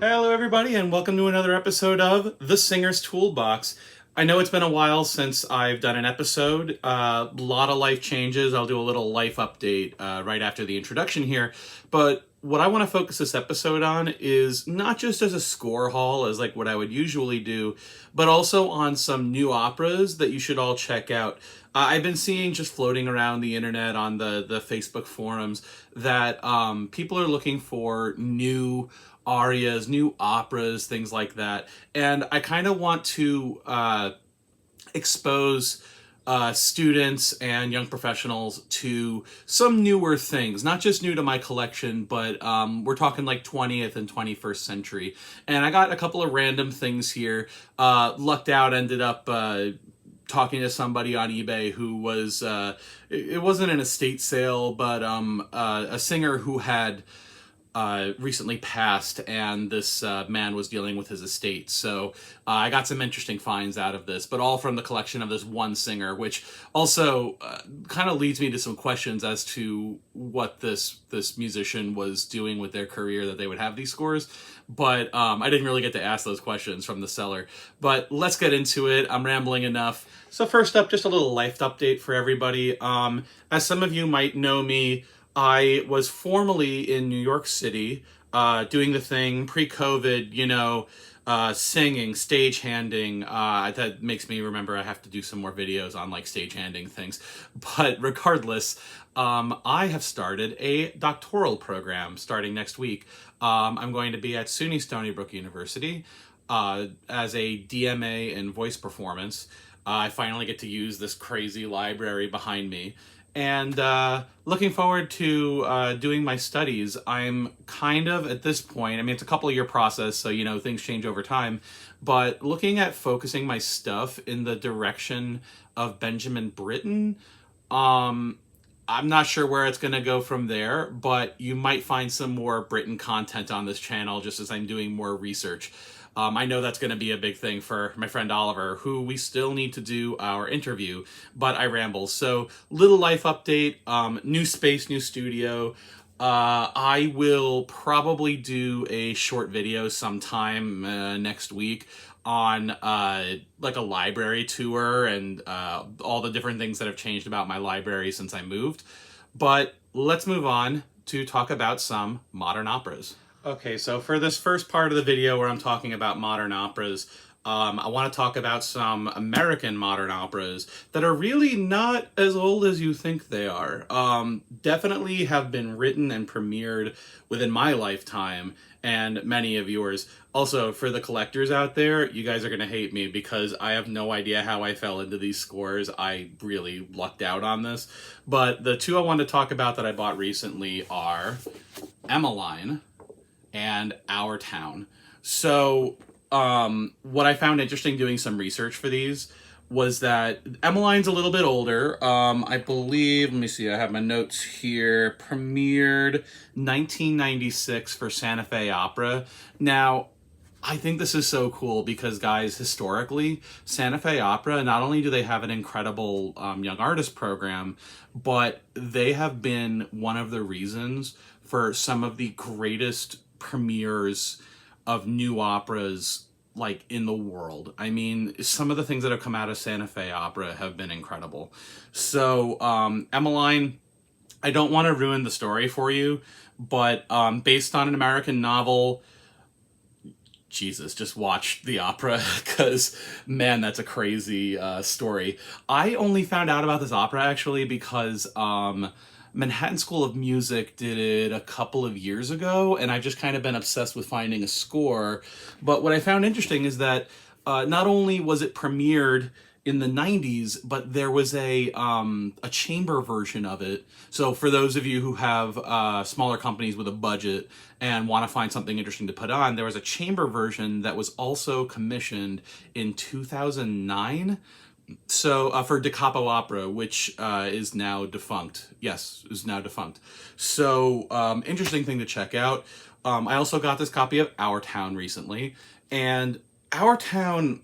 Hello, everybody, and welcome to another episode of The Singer's Toolbox. I know it's been a while since I've done an episode. A lot of life changes. I'll do a little life update right after the introduction here. But what I want to focus this episode on is not just as a score haul, as like what I would usually do, but also on some new operas that you should all check out. I've been seeing just floating around the internet on the Facebook forums that people are looking for new arias, new operas, things like that. And I kind of want to expose students and young professionals to some newer things, not just new to my collection, but we're talking like 20th and 21st century. And I got a couple of random things here. Lucked out, ended up talking to somebody on eBay who was, it wasn't an estate sale, but a singer who had recently passed, and this man was dealing with his estate. So I got some interesting finds out of this, but all from the collection of this one singer, which also kind of leads me to some questions as to what this musician was doing with their career that they would have these scores. But I didn't really get to ask those questions from the seller. But let's get into it. I'm rambling enough. So first up, just a little life update for everybody. As some of you might know me, I was formerly in New York City, doing the thing pre-COVID, singing, stagehanding. That makes me remember I have to do some more videos on like stagehanding things. But regardless, I have started a doctoral program starting next week. I'm going to be at SUNY Stony Brook University as a DMA in voice performance. I finally get to use this crazy library behind me. And looking forward to doing my studies. I'm kind of at this point, I mean, it's a couple of year process, so, things change over time, but looking at focusing my stuff in the direction of Benjamin Britten. I'm not sure where it's going to go from there, but you might find some more Britten content on this channel just as I'm doing more research. I know that's going to be a big thing for my friend Oliver, who we still need to do our interview, but I ramble. So, little life update, new space, new studio. I will probably do a short video sometime next week on like a library tour and all the different things that have changed about my library since I moved. But let's move on to talk about some modern operas. Okay, so for this first part of the video where I'm talking about modern operas, I want to talk about some American modern operas that are really not as old as you think they are. Definitely have been written and premiered within my lifetime and many of yours. Also, for the collectors out there, you guys are going to hate me because I have no idea how I fell into these scores. I really lucked out on this. But the two I want to talk about that I bought recently are Emmeline and Our Town. So what I found interesting doing some research for these was that Emmeline's a little bit older. I believe, let me see, I have my notes here, premiered 1996 for Santa Fe Opera. Now, I think this is so cool because, guys, historically, Santa Fe Opera, not only do they have an incredible young artist program, but they have been one of the reasons for some of the greatest premieres of new operas like in the world. I mean, some of the things that have come out of Santa Fe Opera have been incredible. So Emmeline, I don't want to ruin the story for you, but based on an American novel, Jesus, just watch the opera because, man, that's a crazy story. I only found out about this opera actually because Manhattan School of Music did it a couple of years ago, and I've just kind of been obsessed with finding a score. But what I found interesting is that not only was it premiered in the 90s, but there was a chamber version of it. So for those of you who have smaller companies with a budget and want to find something interesting to put on, there was a chamber version that was also commissioned in 2009. So for Da Capo Opera, which is now defunct. Yes, is now defunct. So interesting thing to check out. I also got this copy of Our Town recently, and Our Town,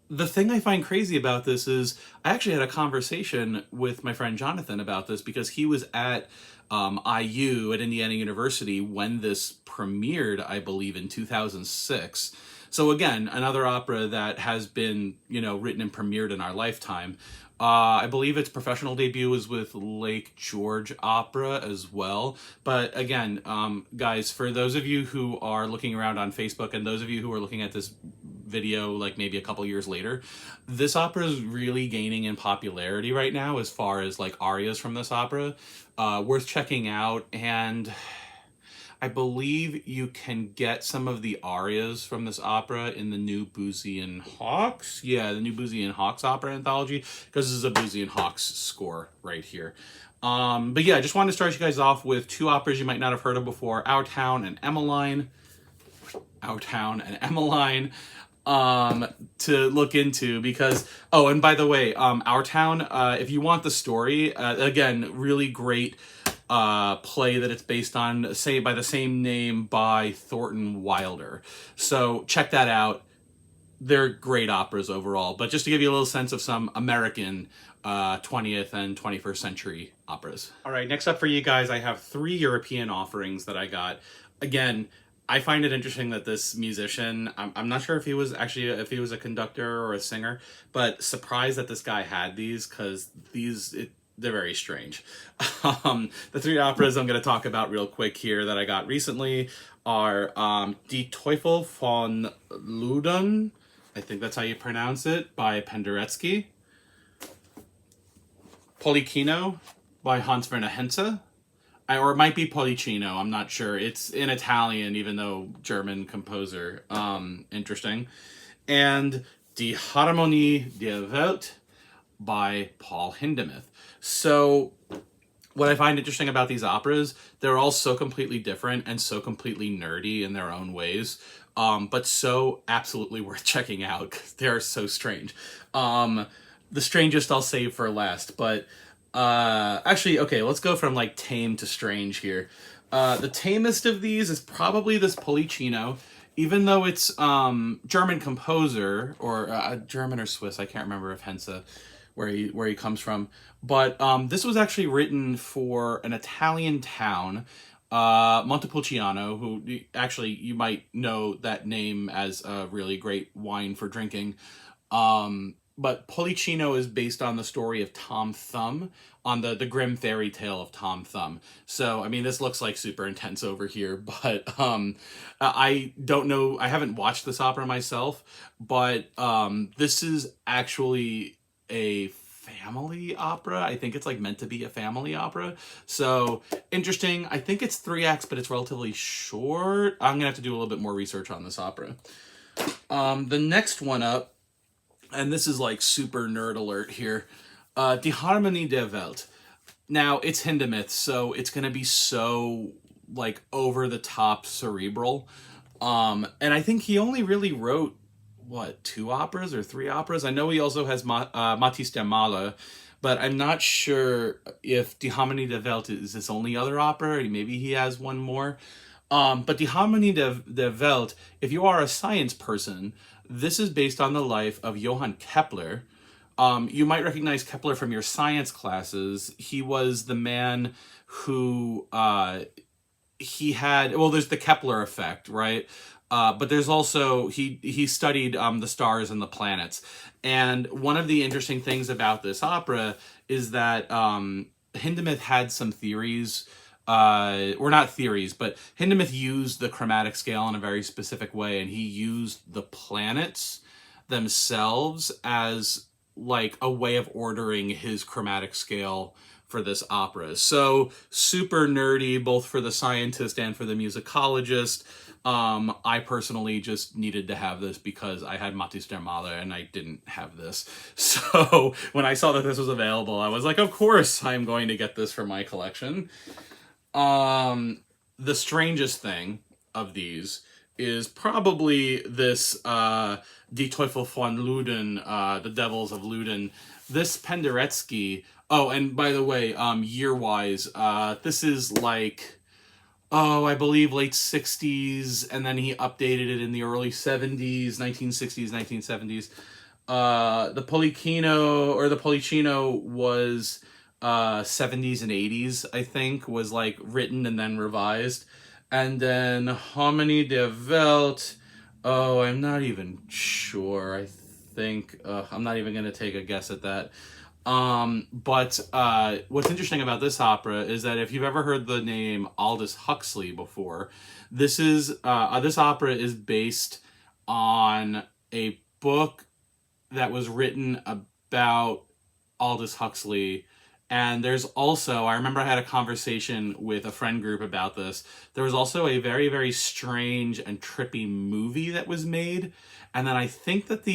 The thing I find crazy about this is I actually had a conversation with my friend Jonathan about this because he was at IU at Indiana University when this premiered, I believe, in 2006. So again, another opera that has been, written and premiered in our lifetime. I believe its professional debut was with Lake George Opera as well. But again, guys, for those of you who are looking around on Facebook and those of you who are looking at this video like maybe a couple years later, this opera is really gaining in popularity right now as far as like arias from this opera. Worth checking out. And I believe you can get some of the arias from this opera in the new Boosey and Hawkes. Yeah, the new Boosey and Hawkes opera anthology, because this is a Boosey and Hawkes score right here. But yeah, I just wanted to start you guys off with two operas you might not have heard of before, Our Town and Emmeline. Our Town and Emmeline. To look into, because and by the way, Our Town, if you want the story, again, really great play that it's based on, say by the same name by Thornton Wilder. So check that out. They're great operas overall, but just to give you a little sense of some American 20th and 21st century operas. All right, next up for you guys, I have 3 European offerings that I got. Again, I find it interesting that this musician, I'm not sure if he was a conductor or a singer, but surprised that this guy had these, because they're very strange. The 3 operas I'm going to talk about real quick here that I got recently are Die Teufel von Loudun, I think that's how you pronounce it, by Penderecki. Pollicino by Hans Werner Henze. Or it might be Pollicino, I'm not sure. It's in Italian, even though German composer. Interesting. And Die Harmonie der Welt by Paul Hindemith. So what I find interesting about these operas, they're all so completely different and so completely nerdy in their own ways, but so absolutely worth checking out because they're so strange. The strangest I'll save for last, but actually, okay, let's go from like tame to strange here. The tamest of these is probably this Pollicino, even though it's German composer, or German or Swiss, I can't remember if Henze where he comes from, but this was actually written for an Italian town, Montepulciano, who actually you might know that name as a really great wine for drinking. But Pollicino is based on the story of Tom Thumb, on the Grimm fairy tale of Tom Thumb. So, I mean, this looks like super intense over here, but I don't know, I haven't watched this opera myself, but this is actually a family opera. I think it's like meant to be a family opera. So, interesting. I think it's 3 acts, but it's relatively short. I'm gonna have to do a little bit more research on this opera. The next one up, and this is like super nerd alert here, Die Harmonie der Welt. Now, it's Hindemith, so it's going to be so like over the top cerebral. And I think he only really wrote, 2 operas or 3 operas? I know he also has Mathis der Maler, but I'm not sure if Die Harmonie der Welt is his only other opera, or maybe he has one more. But Die Harmonie der Welt, if you are a science person, this is based on the life of Johann Kepler. You might recognize Kepler from your science classes. He was the man who, there's the Kepler effect, right? But there's also, he studied the stars and the planets. And one of the interesting things about this opera is that Hindemith had some theories, or not theories, but Hindemith used the chromatic scale in a very specific way, and he used the planets themselves as like a way of ordering his chromatic scale for this opera. So super nerdy, both for the scientist and for the musicologist. I personally just needed to have this because I had Mathis der Maler and I didn't have this. So when I saw that this was available, I was like, of course I'm going to get this for my collection. The strangest thing of these is probably this Die Teufel von Loudun, the Devils of Loudun. This Penderecki. Oh, and by the way, year-wise, this is like, I believe late 60s, and then he updated it in the early 70s, 1960s, 1970s. The Policino was 70s and 80s, I think, was like written and then revised. And then Harmonie der Welt, oh, I'm not even sure. I think I'm not even going to take a guess at that. But what's interesting about this opera is that if you've ever heard the name Aldous Huxley before, this opera is based on a book that was written about Aldous Huxley. And there's also, I remember I had a conversation with a friend group about this. There was also a very, very strange and trippy movie that was made. And then I think that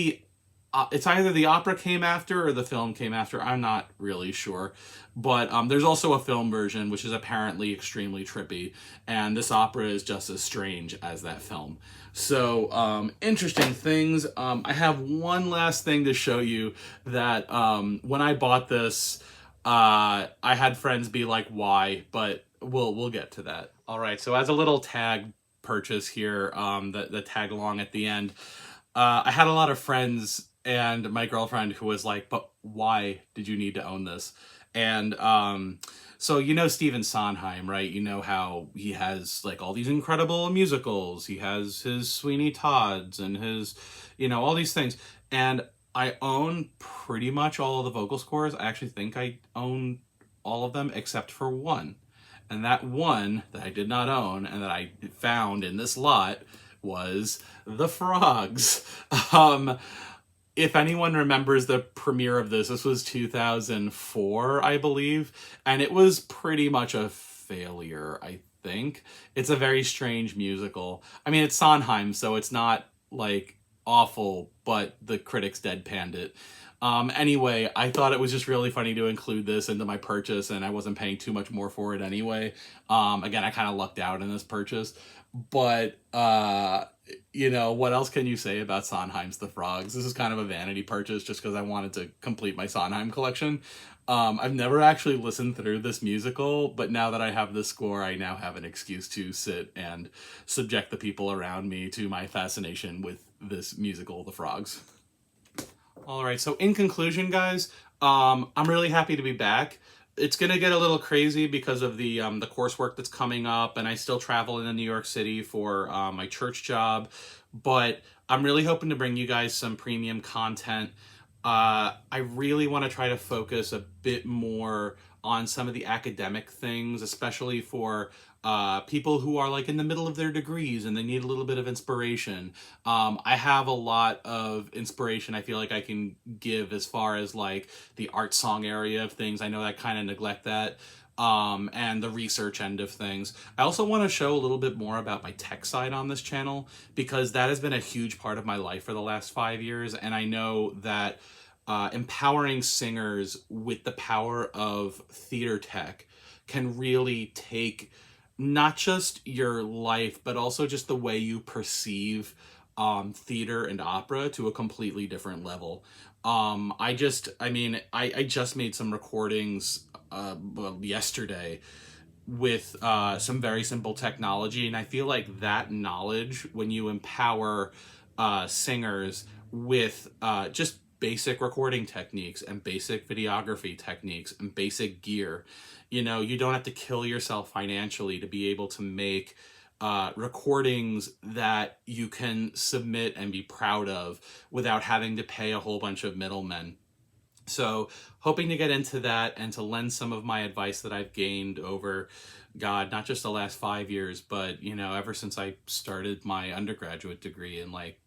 it's either the opera came after or the film came after. I'm not really sure. But there's also a film version, which is apparently extremely trippy. And this opera is just as strange as that film. So, interesting things. I have one last thing to show you that when I bought this, I had friends be like, why? But we'll get to that. All right, so as a little tag purchase here, the tag along at the end, I had a lot of friends and my girlfriend who was like, but why did you need to own this? And so you know Stephen Sondheim, right? You know how he has like all these incredible musicals. He has his Sweeney Todd's and his, all these things. And I own pretty much all of the vocal scores. I actually think I own all of them except for one. And that one that I did not own and that I found in this lot was The Frogs. If anyone remembers the premiere of this was 2004, I believe, and it was pretty much a failure, I think. It's a very strange musical. I mean, it's Sondheim, so it's not, like, awful, but the critics deadpanned it. Anyway, I thought it was just really funny to include this into my purchase, and I wasn't paying too much more for it anyway. Again, I kind of lucked out in this purchase, but what else can you say about Sondheim's The Frogs? This is kind of a vanity purchase just because I wanted to complete my Sondheim collection. I've never actually listened through this musical, but now that I have this score, I now have an excuse to sit and subject the people around me to my fascination with this musical, The Frogs. All right, so in conclusion, guys, I'm really happy to be back. It's going to get a little crazy because of the coursework that's coming up, and I still travel into New York City for my church job, but I'm really hoping to bring you guys some premium content. I really want to try to focus a bit more on some of the academic things, especially for people who are like in the middle of their degrees and they need a little bit of inspiration. I have a lot of inspiration I feel like I can give as far as like the art song area of things. I know I kind of neglect that. And the research end of things. I also want to show a little bit more about my tech side on this channel because that has been a huge part of my life for the last 5 years. And I know that empowering singers with the power of theater tech can really take not just your life, but also just the way you perceive theater and opera to a completely different level. I just made some recordings yesterday with some very simple technology, and I feel like that knowledge, when you empower singers with just basic recording techniques and basic videography techniques and basic gear, you don't have to kill yourself financially to be able to make recordings that you can submit and be proud of without having to pay a whole bunch of middlemen. So hoping to get into that and to lend some of my advice that I've gained over, God, not just the last 5 years, but, ever since I started my undergraduate degree in like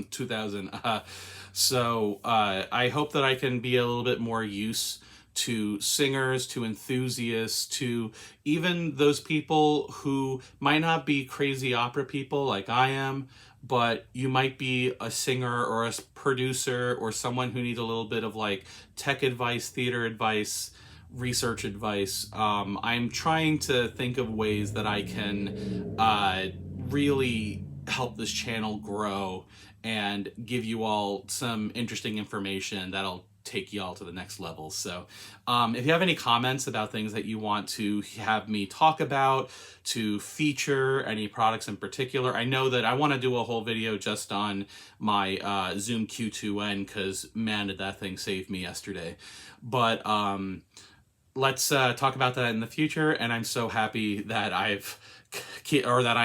2000. So I hope that I can be a little bit more use to singers, to enthusiasts, to even those people who might not be crazy opera people like I am, but you might be a singer or a producer or someone who needs a little bit of like tech advice, theater advice, research advice. I'm trying to think of ways that I can really help this channel grow and give you all some interesting information that'll take y'all to the next level. So if you have any comments about things that you want to have me talk about, to feature any products in particular, I know that I want to do a whole video just on my Zoom Q2N, because man, did that thing save me yesterday. But let's talk about that in the future, and I'm so happy that I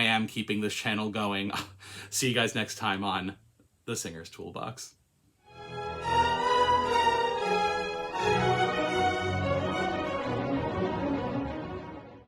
am keeping this channel going. See you guys next time on The Singer's Toolbox.